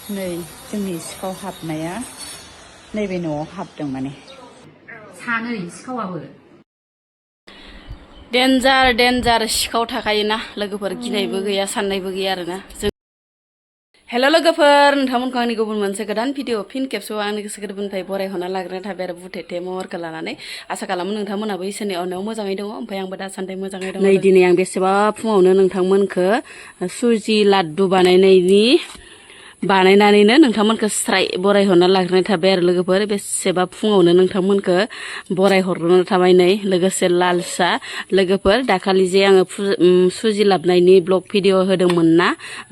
नै जोंनि सिखाव हाबनाया नैबे न'आव हाबदों माने सानै सिखावाबो डेन्जार सिखाव थाखायोना लोगोफोर गिनायबो गैया साननायबो गैया आरोना जों हेल' लोगोफोर नोंथांमोनखौ आंनि गुबुन मोनसे गोदान भिडिअ फिन खेबसेआव आंनि गोसो गोरबोनिफ्राय बरायहरना लाग्रोनाय थाबाय आरो बुथेथे महरखौ लानानै आसा खालामो नोंथांमोनाबो इसोरनि अननायाव मोजाङै दङ ओमफ्राय आंबो दासान्दि मोजाङै दङ। नै दिनै आं बेसेबा फुङावनो नोंथांमोनखौ सुजि लाड्डु बानायनानैनो नोंथांमोनखौ स्राय बरायहरना लाग्रोनाय थाबाय आरो लोगोफोर बेसेबा फुङावनो नोंथांमोनखौ बरायहरग्रोना थाबाय। नै लोगोसे लाल सा लोगोफोर दाखालि जे आङो सुजि लाबनायनि ब्लग भिडिअ होदोंमोन ना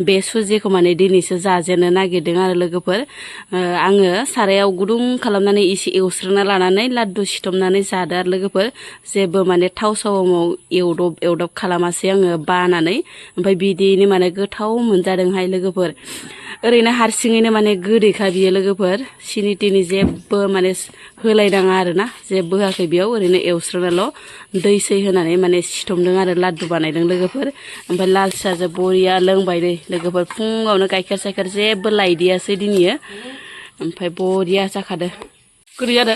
बे सुजिखौ माने दिनैसो जाजेननो नागिरदों आरो लोगोफोर आङो सारायाव गुदुं खालामनानै एसे एवस्रोना लानानै लाड्डु सिथमनानै जादो आरो लोगोफोर जेबो माने थाव सावमाव एवदब खालामासै आङो बानानै ओमफ्राय बिदिनो माने गोथाव मोनजादोंहाय लोगोफोर ओरैनो हारसिङैनो माने गोदैखा बियो लोगोफोर सिनि तिनि जेबो माने होलायनाङा आरोना जेबो होआखै बेयाव ओरैनो एवस्रोनाल' दै सै होनानै माने सिथमदों आरो लाड्डु बानायदों लोगोफोर ओमफ्राय लाल साहाजों बरिया लोंबाय दै लोगोफोर फुङावनो गाइखेर साइखेर जेबो लायदियासै दिनैयो ओमफ्राय बरिया जाखादो गोदै जादो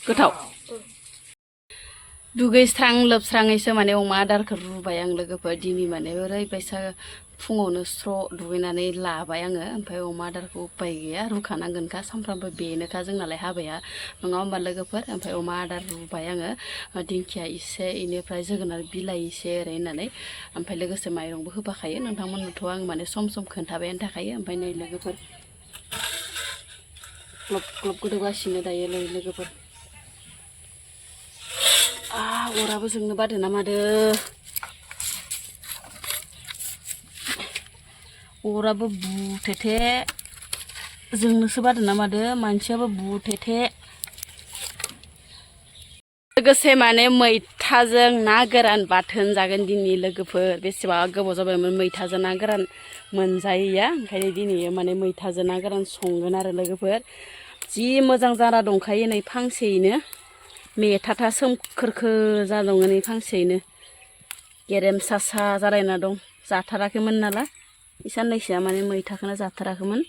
गोथाव दुगैस्रां लोबस्राङैसो माने अमा आदारखौ रुबाय आं लोगोफोर दिनै माने ओरैबायसा फुङावनो स्र' दुगैनानै लाबाय आङो ओमफ्राय अमा आदारखौ उपाय गैया रुखानांगोनखा सानफ्रामबो बेनोखा जोंनालाय हाबाया नङा होमबा लोगोफोर ओमफ्राय अमा आदार रुबाय आङो दिंखिया इसे इनिफ्राय जोगोनार बिलाइ इसे ओरै होननानै ओमफ्राय लोगोसे माइरंबो होफाखायो नोंथांमोननोथ' आं माने सम सम खोन्थाबायानो थाखायो ओमफ्राय नै लोगोफोर ग्लब ग्लब गोदौगासिनो दायो लोगोफोर अराबो जोंनो बादो ना मादो अराबो बुथेथे जोंनोसो बादो ना मादो मानसियाबो बुथेथे लोगोसे माने मैथाजों ना गोरान बाथोन जागोन दिनै लोगोफोर बेसेबा गोबाव जाबायमोन मैथाजों ना गोरान मोनजायैया ओंखायनो दिनै माने मैथाजों ना गोरान संगोन आरो लोगोफोर जि मोजां जाना दंखायो नै फांसेयैनो मेथाथा सोमखोरखो जादों नै फांसेयैनो गेरेमसा सा जालायना दं जाथाराखैमोन नालाय साननैसोआ माने मैथाखौनो जाथाराखैमोन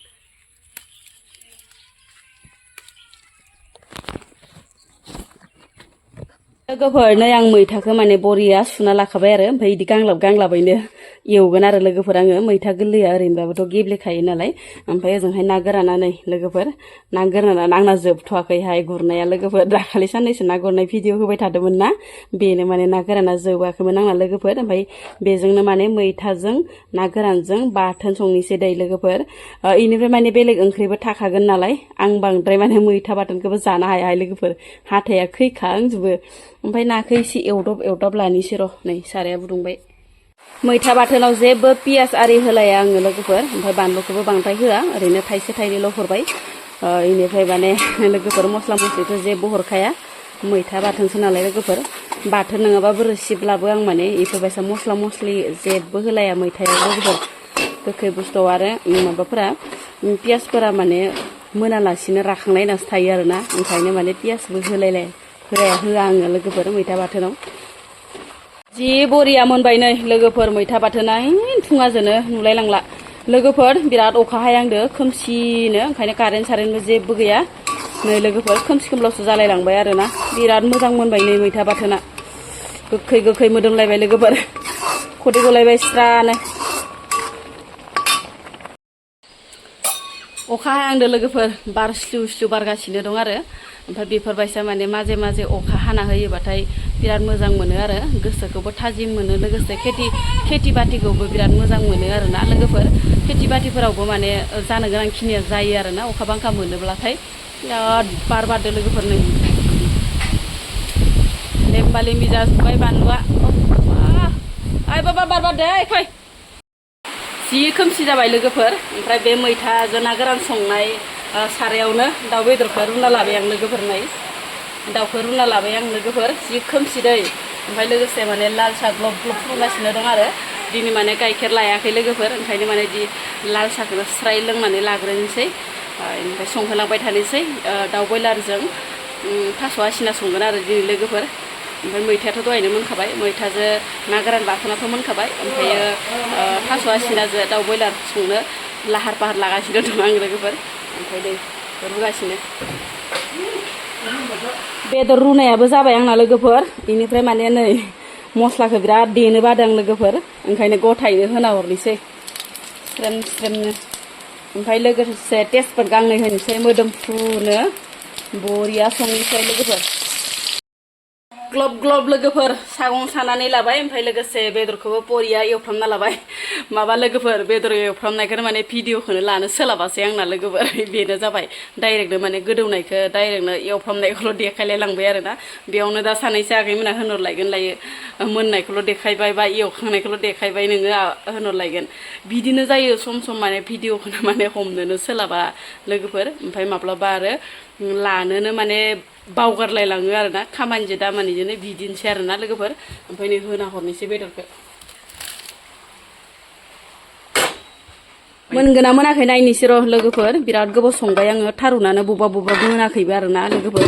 लोगोफोर नै आं मैथाखौ माने बरिया सुना लाखाबाय आरो ओमफ्राय बिदि गांलाबैनो एवगोन आरो लोगोफोर आङो मैथा गोरलैया ओरैनोबाबोथ' गेब्लेखायो नालाय ओमफ्राय ओजोंहाय ना गोराना नै लोगोफोर ना गोराना आंना जोबथ'वाखैहाय गुरनाया लोगोफोर दाखालि साननैसो ना गुरनाय भिडिअ होबाय थादोंमोन ना बेनो माने ना गोराना जोबाखैमोन आंना लोगोफोर ओमफ्राय बेजोंनो माने मैथाजों ना गोरानजों बाथोन संनोसै दै लोगोफोर इनिफ्राय माने बेलेग ओंख्रिबो थाखागोन नालाय आं बांद्राय माने मैथा बाथोनखौबो जानो हायाहाय लोगोफोर हाथाया खैखांजोबो ओमफ्राय नाखौ एसे एवदब लानोसै र' नै साराया फुदुंबाय मैथा बाथोनाव जेबो पियास आरि होलाया आङो लोगोफोर ओमफ्राय बानलुखौबो बांद्राय होआ ओरैनो थाइसे थाइनैल' हरबाय इनिफ्राय माने लोगोफोर मस्ला मस्लिथ' जेबो हरखाया मैथा बाथोनसो नालाय लोगोफोर बाथोन नङाबाबो रोसिब्लाबो आं माने इफोरबायसा मस्ला मस्लि जेबो होलाया मैथायाव लोगोफोर गोखै बुस्थुआव आरो माबाफोरा पियासफोरा माने मोनालासिनो राखांनाय होननासो थायो आरोना ओंखायनो माने पियासबो होआ आङो लोगोफोर मैथा बाथोनाव जि बरिया मोनबाय नै लोगोफोर मैथा बाथोना थुङाजोंनो नुलायलांला लोगोफोर बिराद अखा हायांदो खोमसिनो ओंखायनो कारेन्ट सारेन्टबो जेबो गैया नै लोगोफोर खोमसि खोमलावसो जालायलांबाय आरोना बिराद मोजां मोनबाय नै मैथा बाथोना गोखै मोदोमलायबाय लोगोफोर खदै गलायबाय स्रानो अखा हायांदो लोगोफोर बार स्लिउ बारगासिनो दं आरो ओमफ्राय बेफोरबायसा माने माजे माजे अखा हाना होयोबाथाय बिराद मोजां मोनो आरो गोसोखौबो थाजिम मोनो लोगोसे खेथि बाथिखौबो बिराद मोजां मोनो आरोना लोगोफोर खेथि बाथिफोरावबो माने जानो गोनां खिनिया जायो आरोना अखा बांखा मोनोब्लाथाय बिराद बार बारदो लोगोफोर नै लेमबा-लेमबि जाजोब्बाय बानलुआ ओइ बाबा बार बारदो फै जि खोमसि जाबाय लोगोफोर ओमफ्राय बे मैथाजों ना गोरान संनाय सारायावनो दाउ बेदरखौ रुना लाबाय आं लोगोफोर नै दाउखौ रुना लाबाय आं लोगोफोर जि खोमसि दै ओमफ्राय लोगोसे माने लाल साहा ग्लब ग्लब फुदुंगासिनो दं आरो दिनै माने गाइखेर लायाखै लोगोफोर ओंखायनो माने दि लाल साहाखौनो स्राय लोंनानै लाग्रोनोसै ओमफ्राय संहोलांबाय थानोसै दाउ बयलारजों थास' आसिना संगोन आरो दिनै लोगोफोर ओमफ्राय मैथायाथ' दहायनो मोनखाबाय मैथाजों ना गोरान बाथोनाथ' मोनखाबाय ओमफ्रायो थास' आसिनाजों दाउ बयलार संनो लाहार फाहार लागासिनो दं आं लोगोफोर ओमफ्राय दै रुगासिनो बेदर रुनायाबो जाबाय आंना लोगोफोर बेनिफ्राय माने नै मस्लाखौ बिराद देनो बादों आं लोगोफोर ओंखायनो गथायैनो होना हरनोसै स्रेम स्रेमनो ओमफ्राय लोगोसे तेजपात गांनै होनोसै मोदोमफ्रुनो बरिया संनोसै लोगोफोर ग्लब ग्लब लोगोफोर सागं सानानै लाबाय ओमफ्राय लोगोसे बेदरखौबो बरिया एवफ्रामना लाबाय माबा लोगोफोर बेदर एवफ्रामनायखौनो माने भिडिअखौनो लानो सोलाबासै आंना लोगोफोर बेनो जाबाय डाइरेक्टनो माने गोदौनायखौ डाइरेक्टनो एवफ्रामनायखौल' देखायलाय लांबाय आरोना बेयावनो दा सानैसो आगैमोना होनहरलायगोन लायो मोननायखौल' देखायबाय बा एवखांनायखौल' देखायबाय नोङो होनहरलायगोन बिदिनो जायो सम सम माने भिडिअखौनो माने हमनोनो सोलाबा लोगोफोर ओमफ्राय माब्लाबा आरो लानोनो माने बावगारलाय लाङो आरोना खामानिजों दामानिजोंनो बिदिनोसै आरोना लोगोफोर ओमफ्राय नै होना हरनोसै बेदरखौ मोनगोना मोनाखै नायनोसै र' लोगोफोर बिराद गोबाव संबाय आङो थारुनानो बबेबा बबेबा मोनाखैबो आरोना लोगोफोर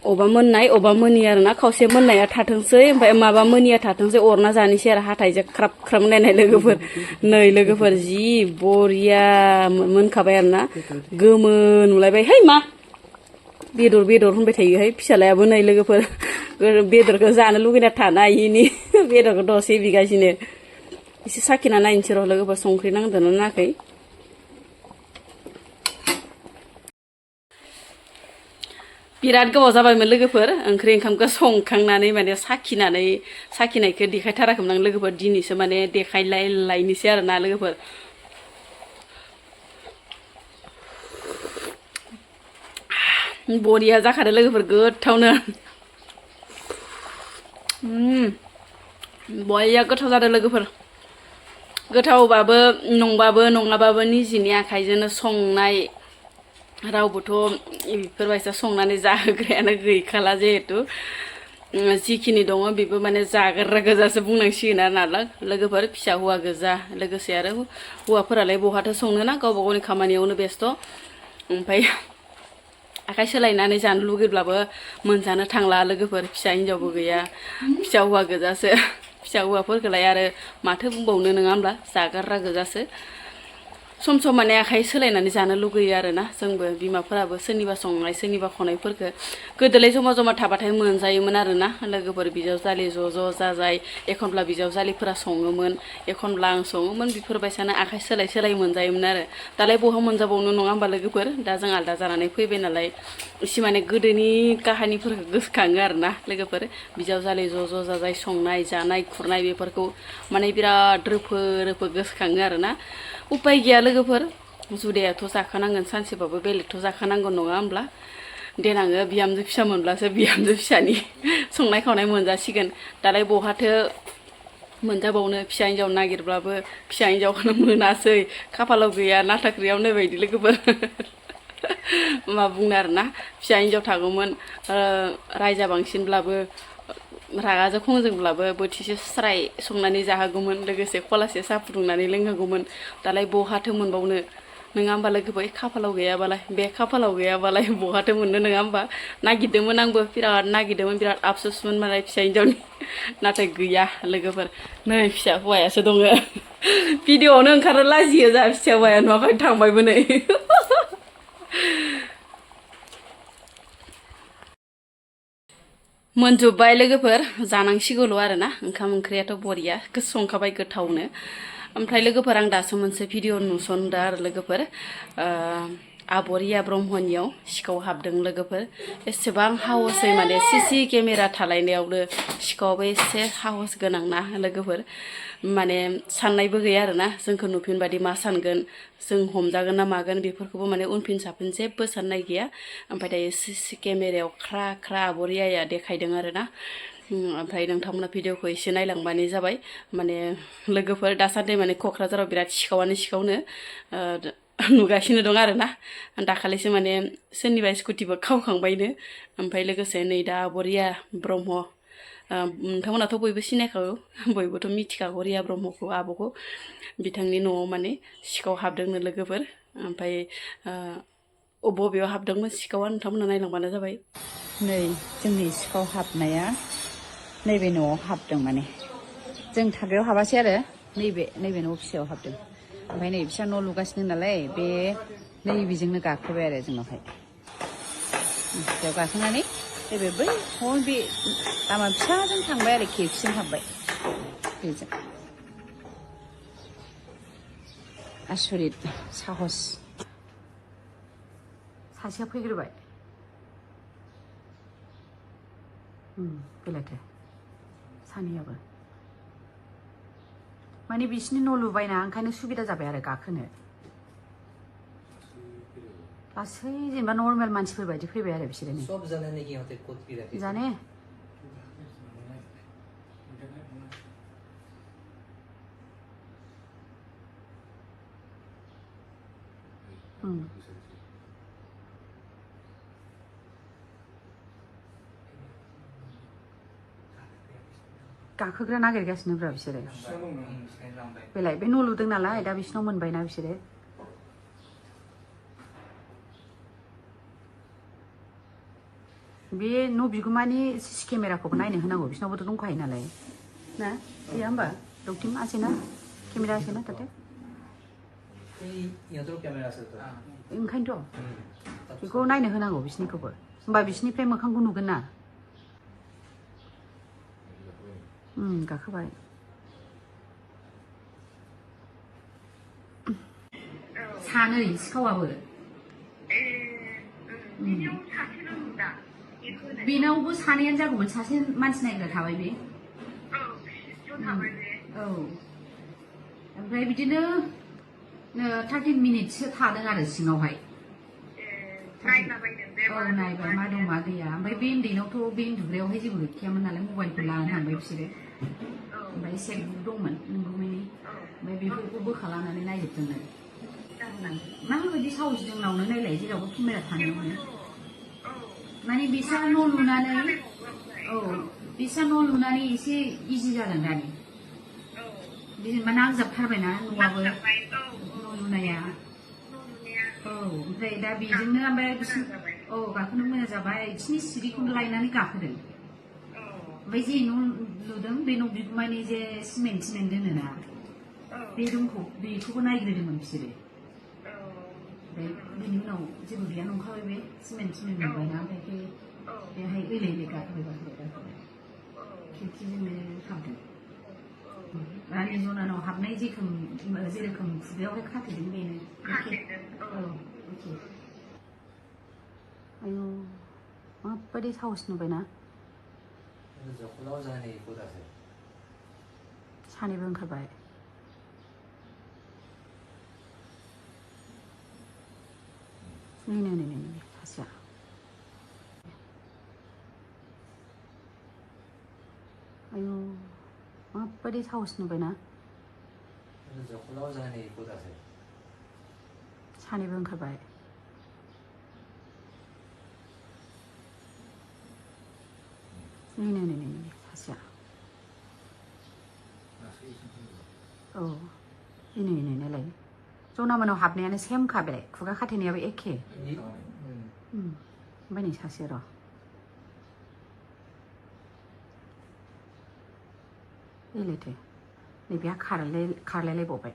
अबा मोननाय अबा मोनि आरोना खावसे मोननाया थाथोंसै ओमफ्राय माबा मोनिया थाथोंसै अरना जानोसै आरो हाथायजों ख्राब ख्राब नायनाय लोगोफोर नै लोगोफोर जि बरिया मोनखाबाय आरोना गोमो नुलायबाय है मा बेदर बेदर होनबाय थायोहाय फिसालायाबो नै लोगोफोर बेदरखौ जानो लुगैना थानो हायिनि बेदरखौ दसे बिगासिनो एसे साखिना नायनोसै र' लोगोफोर संख्रि नांदोंना नाङाखै बिराद गोबाव जाबायमोन लोगोफोर ओंख्रि ओंखामखौ संखांनानै माने साखिनायखौ देखायथाराखैमोन आं लोगोफोर दिनैसो माने देखायलायनोसै आरोना लोगोफोर बरिया जाखादों लोगोफोर गोथावनो बरिया गोथाव जादों लोगोफोर गोथावबाबो नङाबाबो निजिनि आखाइजोंनो संनाय रावबोथ' बेफोरबायसा संनानै जाहोग्रायानो गैखाला जिहेथु जिखिनि दङ बेबो माने जाग्रा गोजासो बुंनांसिगोन आरोना लोगोफोर फिसा हौवा गोजा लोगोसे आरो हौवाफोरालाय बहाथो संनोना गावबा गावनि खामानियावनो बेस्थ' ओमफ्राय आखाइ सोलायनानै जानो लुगैब्लाबो मोनजानो थांला लोगोफोर फिसा हिन्जावबो गैया फिसा हौवा गोजासो फिसा हौवाफोरखौलाय आरो माथो बुंबावनो नङा होमब्ला जागारग्रा गोजासो सम सम माने आखाइ सोलायनानै जानो लुगैयो आरोना जोंबो बिमाफोराबो सोरनिबा संनाय सोरनिबा खनायफोरखौ गोदोलाय जमा जमा थाबाथाय मोनजायोमोन आरोना लोगोफोर बिजावजालि ज' जाजाय एखनब्ला बिजावजालिफोरा सङोमोन एखनब्ला आं सङोमोन बेफोरबायसानो आखाइ सोलाय मोनजायोमोन आरो दालाय बहा मोनजाबावनो नङा होमबा लोगोफोर दा जों आलदा जानानै फैबाय नालाय एसे माने गोदोनि काहानिफोरखौ गोसोखाङो आरोना लोगोफोर बिजावजालि ज' जाजाय संनाय जानाय खुरनाय बेफोरखौ माने बिराद रोफो गोसोखाङो आरोना उपाय गैया लोगोफोर जुदायाथ' जाखानांगोन सानसेबाबो बेलेगथ' जाखानांगोन नङा होमब्ला देनाङो बिहामजो फिसा मोनब्लासो बिहामजो फिसानि संनाय खावनाय मोनजासिगोन दालाय बहाथो मोनजाबावनो फिसा हिन्जाव नागिरब्लाबो फिसा हिन्जावखौनो मोनासै खाफालाव गैया नाथाख्रियाव नै बायदि लोगोफोर मा बुंनो आरोना फिसा हिन्जाव थागौमोन रायजा बांसिनब्लाबो रागाजों खंजोंब्लाबो बोथिसे स्राय संनानै जाहोगौमोन लोगोसे खलासे साहा फुदुंनानै लोंहोगौमोन दालाय बहाथो मोनबावनो नङा होमबा लोगोफोर खाफालाव गैयाबालाय बे खाफालाव गैयाबालाय बहाथो मोननो नङा होमबा नागिरदोंमोन आंबो बिराद नागिरदोंमोन बिराद आफसुसमोन मालाय फिसा हिन्जावनि नाथाय गैया लोगोफोर नै फिसा हौवायासो दङ भिडिअआवनो ओंखारनो लाजियो जा फिसा हौवाया नुवाखै थांबायबो नै मोनजोब्बाय लोगोफोर जानांसिगौल' आरोना ओंखाम ओंख्रियाथ' बरिया संखाबाय गोथावनो ओमफ्राय लोगोफोर आं दासो मोनसे भिडिअ नुसनदों आरो लोगोफोर आब' रिया ब्रह्मनियाव सिखाव हाबदों लोगोफोर एसेबां हावसै माने सिसि केमेरा थालायनायावनो सिखावाबो एसे हावस गोनां ना लोगोफोर माने साननायबो गैया आरोना जोंखौ नुफिनबादि मा सानगोन जों हमजागोन ना मागोन बेफोरखौबो माने उनफिन साफिन जेबो साननाय गैया ओमफ्राय दायो सिसि केमेरायाव ख्रा ख्रा आब' रियाया देखायदों आरोना ओमफ्राय नोंथांमोना भिडिअखौ एसे नायलांबानो जाबाय माने लोगोफोर दासान्दि माने क'क्राझाराव बिराद सिखावनो नुगासिनो दं आरोना दाखालिसो माने सोरनिबा स्कुटिबो खावखांबायनो ओमफ्राय लोगोसे नै दा आब' रिया ब्रह्म नोंथांमोनाथ' बयबो सिनायखागौ बयबोथ' मिथिखागौ रिया ब्रह्मखौ आब'खौ बिथांनि न'आव माने सिखाव हाबदोंनो लोगोफोर ओमफ्राय बबेयाव हाबदोंमोन सिखावा नोंथांमोना नायलांबानो जाबाय नै जोंनि सिखाव हाबनाया नैबे न'आव हाबदों माने जों थाग्रायाव हाबासै आरो नैबे न' फिसायाव हाबदों ओमफ्राय नै बिसा न' लुगासिनो नालाय बे नैबेजोंनो गाखोबाय आरो जोंनावहाय बेयाव गाखोनानै नैबे बै हन बे लामा फिसाजों थांबाय आरो खिरखिजों हाबबाय बेजों आसरित साहस सासेया फैग्रोबाय बेलायथो सानैयाबो माने बिसिनि न' लुबायना ओंखायनो सुबिदा जाबाय आरो गाखोनो लासै जेनेबा नर्मेल मानसिफोर बायदि फैबाय आरो बिसोरो जाने गाखोग्रा नागिरगासिनो ब्रा बिसोरो बेलाय बे न' लुदों नालाय दा बिसिनाव मोनबायना बिसोरो बे न' बिगुमानि सिसि केमेराखौबो नायनो होनांगौ बिसिनावबोथ' दंखायो नालाय ना गैया होमबा डक्टिम आसेना केमेरा आसेना ताते ओंखायनोथ' बेखौ नायनो होनांगौ बिसिनिखौबो होमबा बिसिनिफ्राय मोखांखौ नुगोन ना गाखोबाय सानै सिखावाबो बेनावबो सानैयानो जागौमोन सासे मानसि नायग्रा थाबाय बे औ ओमफ्राय बिदिनो 13 मिनिटसो थादों आरो सिङावहाय औ नायबाय मा दं मा गैया ओमफ्राय बे उन्दैनावथ' बे उन्दुग्रायावहाय जेबो गैखायामोन नालाय मबाइलखौ लानानै थांबाय बिसोरो ओमफ्राय सेकबुक दंमोन नोंगौमानि ओमफ्राय बेफोरखौ बोखा लानानै नायजोबदोंनो माबायदि साहस जोंनावनो नायलाय जेरावबो केमेरा थानायावनो माने बिसा न' लुनानै औ बिसा न' लुनानै एसे इजि जादों दानि जेनेबा नांजाबथारबायना न'आबो न' लुनाया औ ओमफ्राय दा बेजोंनो ओमफ्राय औ गाखोनो मोजां जाबाय बिसिनि सिरिखौनो लायनानै गाखोदों ओमफ्राय जे न' लुदों बे न' बिगुमानि जे सिमेन्ट दोनोना बे रुमखौ बेखौबो नायग्रोदोंमोन बिसोरो ओमफ्राय बेनि उनाव जेबो गैया नंखाबाय बे सिमेन्ट नुबायना ओमफ्राय बेहाय ओइलाय गाखोबाय खिरखिजोंनो हाबदों रानि जनानाव हाबनाय जेरोखोम खुगायावहाय खाथेदों बेनो औ आयु माबायदि साहस नुबायना सानैबो ओंखारबाय नै सासेया आयु माबायदि साहस नुबायना सानैबो ओंखारबाय नै सासेया औ नै नायलाय जनामोनाव हाबनायानो सेमखा बेलाय खुगा खाथेनायाबो एखे ओमफ्राय नै सासे र' एलायथो नैबेहा खारलायलायबावबाय